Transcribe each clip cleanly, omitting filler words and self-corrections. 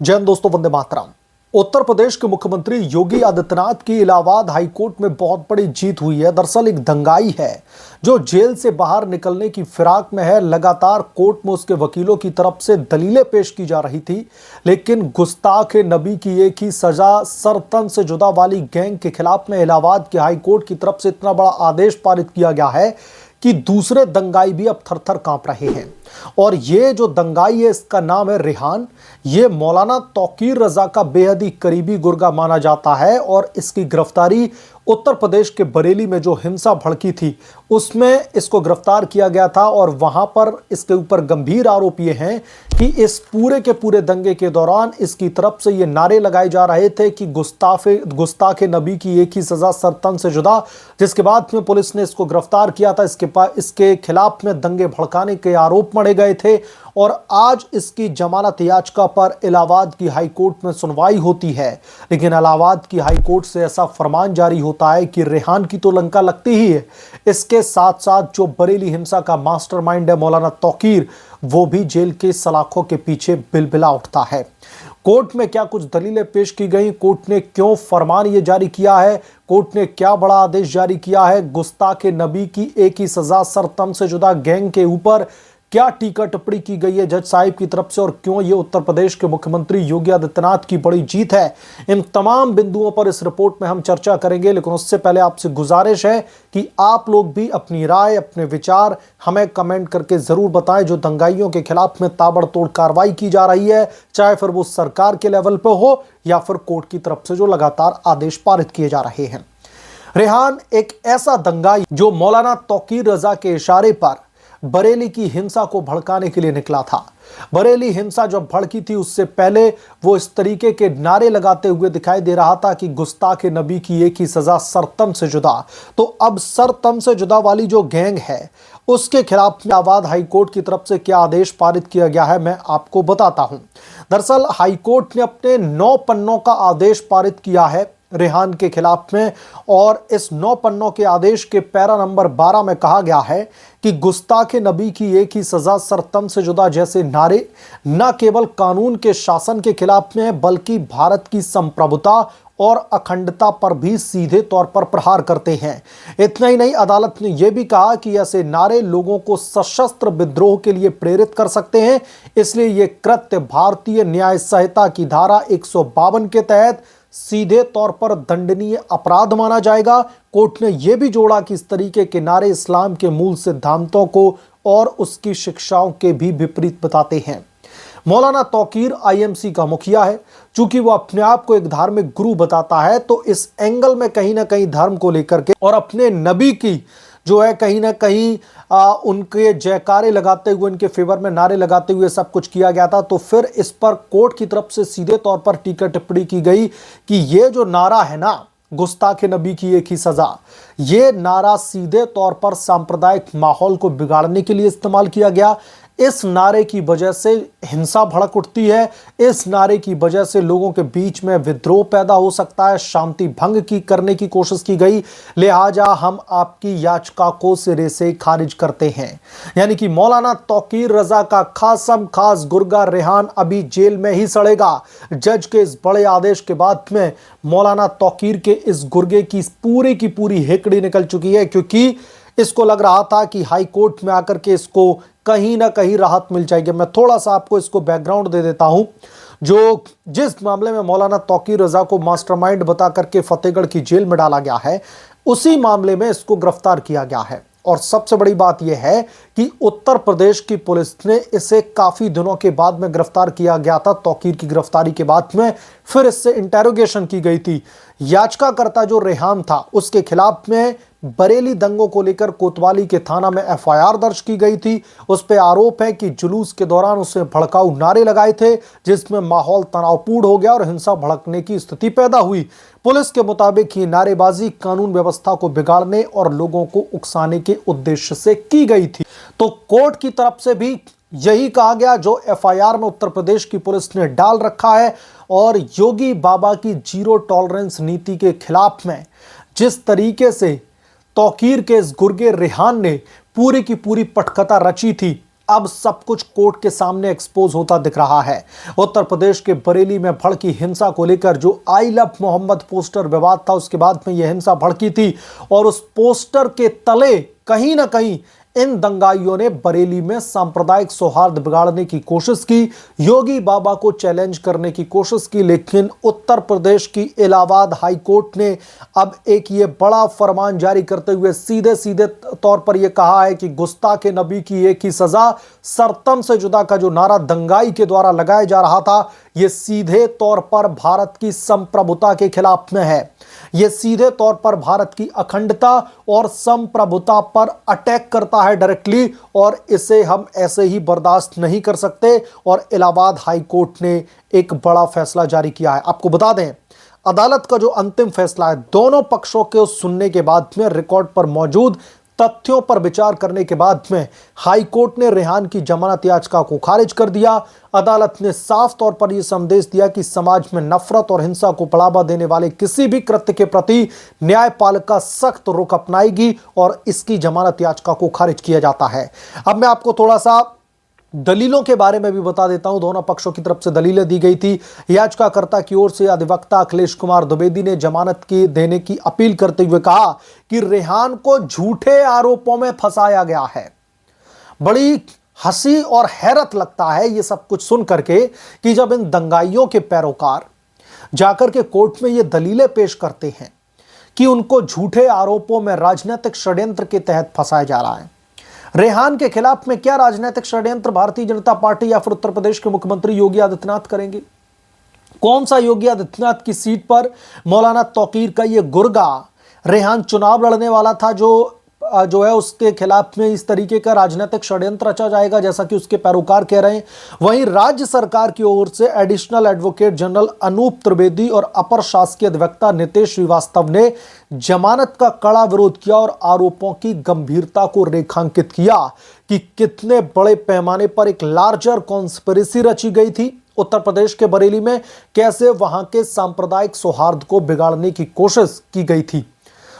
जय हिंद दोस्तों, वंदे मातरम। उत्तर प्रदेश के मुख्यमंत्री योगी आदित्यनाथ की इलाहाबाद हाईकोर्ट में बहुत बड़ी जीत हुई है। दरअसल एक दंगाई है जो जेल से बाहर निकलने की फिराक में है। लगातार कोर्ट में उसके वकीलों की तरफ से दलीलें पेश की जा रही थी, लेकिन गुस्ताख नबी की एक ही सजा, सर तन से जुदा वाली गैंग के खिलाफ में इलाहाबाद के हाईकोर्ट की तरफ से इतना बड़ा आदेश पारित किया गया है कि दूसरे दंगाई भी अब थर थर कांप रहे हैं। और ये जो दंगाई है, इसका नाम है रेहान। ये मौलाना तौकीर रजा का बेहद ही करीबी गुर्गा माना जाता है और इसकी गिरफ्तारी उत्तर प्रदेश के बरेली में जो हिंसा भड़की थी उसमें इसको गिरफ्तार किया गया था। और वहां पर इसके ऊपर गंभीर आरोप ये हैं कि इस पूरे के पूरे दंगे के दौरान इसकी तरफ से ये नारे लगाए जा रहे थे कि गुस्ताखे नबी की एक ही सजा, सर तन से जुदा। जिसके बाद में पुलिस ने इसको गिरफ्तार किया था। इसके खिलाफ में दंगे भड़काने के आरोप मढ़े गए थे और आज इसकी जमानत याचिका पर इलाहाबाद की हाईकोर्ट में सुनवाई होती है। लेकिन इलाहाबाद की हाईकोर्ट से ऐसा फरमान जारी होता है कि रेहान की तो लंका लगती ही है, इसके साथ साथ जो बरेली हिंसा का मास्टरमाइंड है मौलाना तौकीर, वो भी जेल के सलाखों के पीछे बिलबिला उठता है। कोर्ट में क्या कुछ दलीलें पेश की गई, कोर्ट ने क्यों फरमान ये जारी किया है, कोर्ट ने क्या बड़ा आदेश जारी किया है, गुस्ताखे नबी की एक ही सजा, सर तन से जुदा गैंग के ऊपर क्या टीका टिप्पणी की गई है जज साहिब की तरफ से, और क्यों ये उत्तर प्रदेश के मुख्यमंत्री योगी आदित्यनाथ की बड़ी जीत है, इन तमाम बिंदुओं पर इस रिपोर्ट में हम चर्चा करेंगे। लेकिन उससे पहले आपसे गुजारिश है कि आप लोग भी अपनी राय, अपने विचार हमें कमेंट करके जरूर बताएं। जो दंगाइयों के खिलाफ में ताबड़तोड़ कार्रवाई की जा रही है, चाहे फिर वो सरकार के लेवल पर हो या फिर कोर्ट की तरफ से जो लगातार आदेश पारित किए जा रहे हैं। रेहान एक ऐसा दंगाई जो मौलाना तौकीर रजा के इशारे पर बरेली की हिंसा को भड़काने के लिए निकला था। बरेली हिंसा जब भड़की थी उससे पहले वो इस तरीके के नारे लगाते हुए दिखाई दे रहा था कि गुस्ताखे नबी की एक ही सजा, सर तन से जुदा। तो अब सर तन से जुदा वाली जो गैंग है उसके खिलाफ इलाहाबाद हाईकोर्ट की तरफ से क्या आदेश पारित किया गया है, मैं आपको बताता हूं। दरअसल हाईकोर्ट ने अपने 9 पन्नों का आदेश पारित किया है रेहान के खिलाफ में, और इस 9 पन्नों के आदेश के पैरा नंबर 12 में कहा गया है कि गुस्ताखे नबी की एक ही सजा, सर तन से जुदा जैसे नारे न केवल कानून के शासन के खिलाफ में है बल्कि भारत की संप्रभुता और अखंडता पर भी सीधे तौर पर प्रहार करते हैं। इतना ही नहीं, अदालत ने यह भी कहा कि ऐसे नारे लोगों को सशस्त्र विद्रोह के लिए प्रेरित कर सकते हैं, इसलिए यह कृत्य भारतीय न्याय संहिता की धारा 152 के तहत सीधे तौर पर दंडनीय अपराध माना जाएगा। कोर्ट ने यह भी जोड़ा कि इस तरीके के नारे इस्लाम के मूल सिद्धांतों को और उसकी शिक्षाओं के भी विपरीत बताते हैं। मौलाना तौकीर आईएमसी का मुखिया है। चूंकि वो अपने आप को एक धार्मिक गुरु बताता है, तो इस एंगल में कहीं ना कहीं धर्म को लेकर के और अपने नबी की जो है कहीं ना कहीं उनके जयकारे लगाते हुए, उनके फेवर में नारे लगाते हुए सब कुछ किया गया था। तो फिर इस पर कोर्ट की तरफ से सीधे तौर पर टीका टिप्पणी की गई कि ये जो नारा है ना, गुस्ताखे नबी की एक ही सजा, ये नारा सीधे तौर पर सांप्रदायिक माहौल को बिगाड़ने के लिए इस्तेमाल किया गया। इस नारे की वजह से हिंसा भड़क उठती है, इस नारे की वजह से लोगों के बीच में विद्रोह पैदा हो सकता है, शांति भंग की करने की कोशिश की गई। लिहाजा हम आपकी याचिका को सिरे से खारिज करते हैं। यानी कि मौलाना तौकीर रजा का खास गुर्गा रेहान अभी जेल में ही सड़ेगा। जज के इस बड़े आदेश के बाद में मौलाना तौकीर के इस गुर्गे की पूरी हेकड़ी निकल चुकी है, क्योंकि इसको लग रहा था कि हाई कोर्ट में आकर के इसको कहीं ना कहीं राहत मिल जाएगी। मैं थोड़ा सा आपको इसको बैकग्राउंड दे देता हूं। जिस मामले में मौलाना तौकीर रजा को मास्टरमाइंड बता करके फतेहगढ़ की जेल में डाला गया है, उसी मामले में इसको गिरफ्तार किया गया है। और सबसे बड़ी बात यह है कि उत्तर प्रदेश की पुलिस ने इसे काफी दिनों के बाद में गिरफ्तार किया गया था। तौकीर की गिरफ्तारी के बाद में फिर इससे इंटेरोगेशन की गई थी। याचिकाकर्ता जो रेहान था उसके खिलाफ में बरेली दंगों को लेकर कोतवाली के थाना में एफआईआर दर्ज की गई थी। उस पर आरोप है कि जुलूस के दौरान उसने भड़काऊ नारे लगाए थे, जिसमें माहौल तनावपूर्ण हो गया और हिंसा भड़कने की स्थिति पैदा हुई। पुलिस के मुताबिक ये नारेबाजी कानून व्यवस्था को बिगाड़ने और लोगों को उकसाने के उद्देश्य से की गई थी। तो कोर्ट की तरफ से भी यही कहा गया जो एफआईआर में उत्तर प्रदेश की पुलिस ने डाल रखा है। और योगी बाबा की जीरो टॉलरेंस नीति के खिलाफ में जिस तरीके से तौकीर के इस गुर्गे रेहान ने पूरी की पूरी पटकथा रची थी, अब सब कुछ कोर्ट के सामने एक्सपोज होता दिख रहा है। उत्तर प्रदेश के बरेली में भड़की हिंसा को लेकर जो आई लव मोहम्मद पोस्टर विवाद था, उसके बाद में यह हिंसा भड़की थी और उस पोस्टर के तले कहीं ना कहीं इन दंगाइयों ने बरेली में सांप्रदायिक सौहार्द बिगाड़ने की कोशिश की, योगी बाबा को चैलेंज करने की कोशिश की। लेकिन उत्तर प्रदेश की इलाहाबाद हाई कोर्ट ने अब एक ये बड़ा फरमान जारी करते हुए सीधे सीधे तौर पर यह कहा है कि गुस्ताखे नबी की एक ही सजा, सरतम से जुदा का जो नारा दंगाई के द्वारा लगाया जा रहा था, यह सीधे तौर पर भारत की संप्रभुता के खिलाफ में है। यह सीधे तौर पर भारत की अखंडता और संप्रभुता पर अटैक करता है डायरेक्टली, और इसे हम ऐसे ही बर्दाश्त नहीं कर सकते। और इलाहाबाद हाई कोर्ट ने एक बड़ा फैसला जारी किया है। आपको बता दें, अदालत का जो अंतिम फैसला है, दोनों पक्षों के सुनने के बाद में रिकॉर्ड पर मौजूद तथ्यों पर विचार करने के बाद में हाई कोर्ट ने रेहान की जमानत याचिका को खारिज कर दिया। अदालत ने साफ तौर पर यह संदेश दिया कि समाज में नफरत और हिंसा को बढ़ावा देने वाले किसी भी कृत्य के प्रति न्यायपालिका सख्त रुख अपनाएगी और इसकी जमानत याचिका को खारिज किया जाता है। अब मैं आपको थोड़ा सा दलीलों के बारे में भी बता देता हूं। दोनों पक्षों की तरफ से दलीलें दी गई थी। याचिकाकर्ता की ओर से अधिवक्ता अखिलेश कुमार द्विवेदी ने जमानत की देने की अपील करते हुए कहा कि रेहान को झूठे आरोपों में फंसाया गया है। बड़ी हंसी और हैरत लगता है यह सब कुछ सुन करके कि जब इन दंगाइयों के पैरोकार जाकर के कोर्ट में ये दलीलें पेश करते हैं कि उनको झूठे आरोपों में राजनीतिक षड्यंत्र के तहत फंसाया जा रहा है। रेहान के खिलाफ में क्या राजनीतिक षड्यंत्र भारतीय जनता पार्टी या फिर उत्तर प्रदेश के मुख्यमंत्री योगी आदित्यनाथ करेंगे? कौन सा योगी आदित्यनाथ की सीट पर मौलाना तौकीर का ये गुर्गा रेहान चुनाव लड़ने वाला था, जो है उसके खिलाफ में इस तरीके का राजनीतिक षड्यंत्र रचा जाएगा जैसा कि उसके पैरोकार कह रहे हैं। वहीं राज्य सरकार की ओर से additional advocate general Anup Trivedi और अपर शासकीय अधिवक्ता नितेश श्रीवास्तव ने जमानत का कड़ा विरोध किया और आरोपों की गंभीरता को रेखांकित किया कि कितने बड़े पैमाने पर एक लार्जर कॉन्स्पिरेसी रची गई थी उत्तर प्रदेश के बरेली में, कैसे वहां के सांप्रदायिक सौहार्द को बिगाड़ने की कोशिश की गई थी,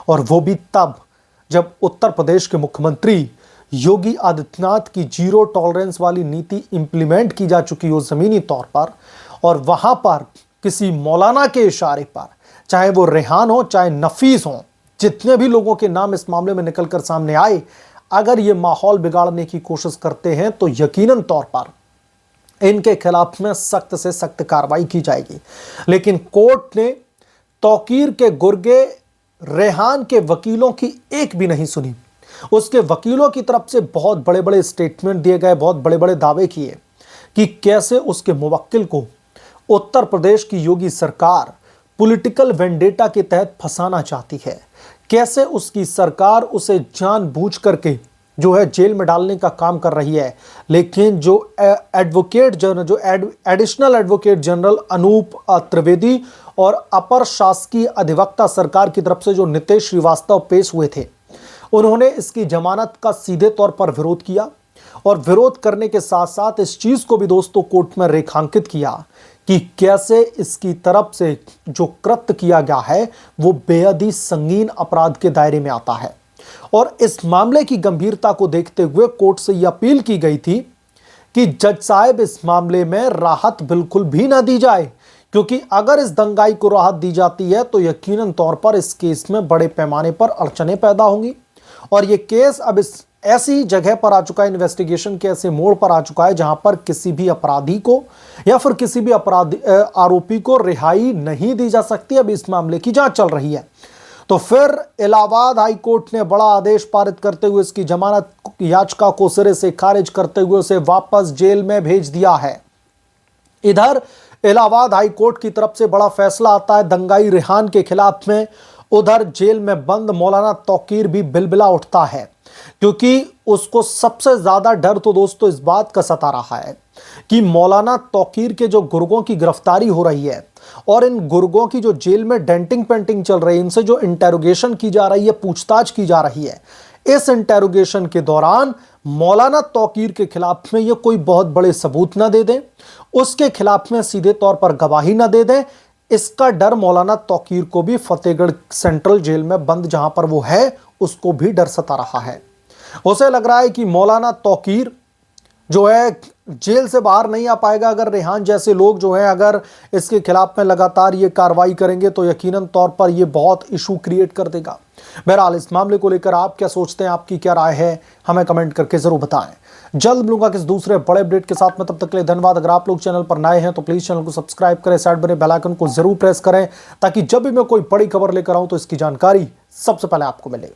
और वो भी तब जब उत्तर प्रदेश के मुख्यमंत्री योगी आदित्यनाथ की जीरो टॉलरेंस वाली नीति इंप्लीमेंट की जा चुकी हो जमीनी तौर पर, और वहां पर किसी मौलाना के इशारे पर, चाहे वो रेहान हो चाहे नफीस हो, जितने भी लोगों के नाम इस मामले में निकलकर सामने आए, अगर ये माहौल बिगाड़ने की कोशिश करते हैं तो यकीनन तौर पर इनके खिलाफ में सख्त से सख्त कार्रवाई की जाएगी। लेकिन कोर्ट ने तौकीर के गुर्गे रेहान के वकीलों की एक भी नहीं सुनी। उसके वकीलों की तरफ से बहुत बड़े बड़े स्टेटमेंट दिए गए, बहुत बड़े बड़े दावे किए कि कैसे उसके मुवक्किल को उत्तर प्रदेश की योगी सरकार पॉलिटिकल वेंडेटा के तहत फंसाना चाहती है, कैसे उसकी सरकार उसे जानबूझ करके जो है जेल में डालने का काम कर रही है। लेकिन जो additional advocate general Anup Trivedi और अपर शासकीय अधिवक्ता सरकार की तरफ से जो नितेश श्रीवास्तव पेश हुए थे, उन्होंने इसकी जमानत का सीधे तौर पर विरोध किया, और विरोध करने के साथ साथ इस चीज को भी दोस्तों कोर्ट में रेखांकित किया कि कैसे इसकी तरफ से जो कृत्य किया गया है वो बेहद ही संगीन अपराध के दायरे में आता है। और इस मामले की गंभीरता को देखते हुए कोर्ट से यह अपील की गई थी कि जज साहब इस मामले में राहत बिल्कुल भी ना दी जाए, क्योंकि अगर इस दंगाई को राहत दी जाती है तो यकीनन तौर पर इस केस में बड़े पैमाने पर अड़चनें पैदा होंगी। और यह केस अब इस ऐसी जगह पर आ चुका है, इन्वेस्टिगेशन के ऐसे मोड़ पर आ चुका है जहां पर किसी भी अपराधी को या फिर किसी भी आरोपी को रिहाई नहीं दी जा सकती। अब इस मामले की जांच चल रही है। तो फिर इलाहाबाद हाई कोर्ट ने बड़ा आदेश पारित करते हुए इसकी जमानत याचिका को सिरे से खारिज करते हुए उसे वापस जेल में भेज दिया है। इधर इलाहाबाद हाई कोर्ट की तरफ से बड़ा फैसला आता है दंगाई रेहान के खिलाफ में, उधर जेल में बंद मौलाना तौकीर भी बिलबिला उठता है, क्योंकि उसको सबसे ज्यादा डर तो दोस्तों इस बात का सता रहा है कि मौलाना तौकीर के जो गुर्गों की गिरफ्तारी हो रही है और इन गुर्गों की जो जेल में डेंटिंग पेंटिंग चल रही है, इनसे जो इंटेरोगेशन की जा रही है, पूछताछ की जा रही है, इस इंटेरोगेशन के दौरान मौलाना तौकीर के खिलाफ में ये कोई बहुत बड़े सबूत ना दे दें, उसके खिलाफ में सीधे तौर पर गवाही ना दे दें, इसका डर मौलाना तौकीर को भी फतेहगढ़ सेंट्रल जेल में बंद जहां पर वो है उसको भी डर सता रहा है। उसे लग रहा है कि मौलाना तौकीर जो है जेल से बाहर नहीं आ पाएगा। अगर रेहान जैसे लोग जो हैं अगर इसके खिलाफ में लगातार ये कार्रवाई करेंगे तो यकीनन तौर पर ये बहुत इशू क्रिएट कर देगा। बहरहाल इस मामले को लेकर आप क्या सोचते हैं, आपकी क्या राय है, हमें कमेंट करके जरूर बताएं। जल्द मिलूंगा किस दूसरे बड़े अपडेट के साथ में, तब तक के लिए धन्यवाद। अगर आप लोग चैनल पर नए हैं तो प्लीज चैनल को सब्सक्राइब करें, साइड बने बेल आइकन को जरूर प्रेस करें ताकि जब भी मैं कोई बड़ी खबर लेकर आऊं तो इसकी जानकारी सबसे पहले आपको मिले।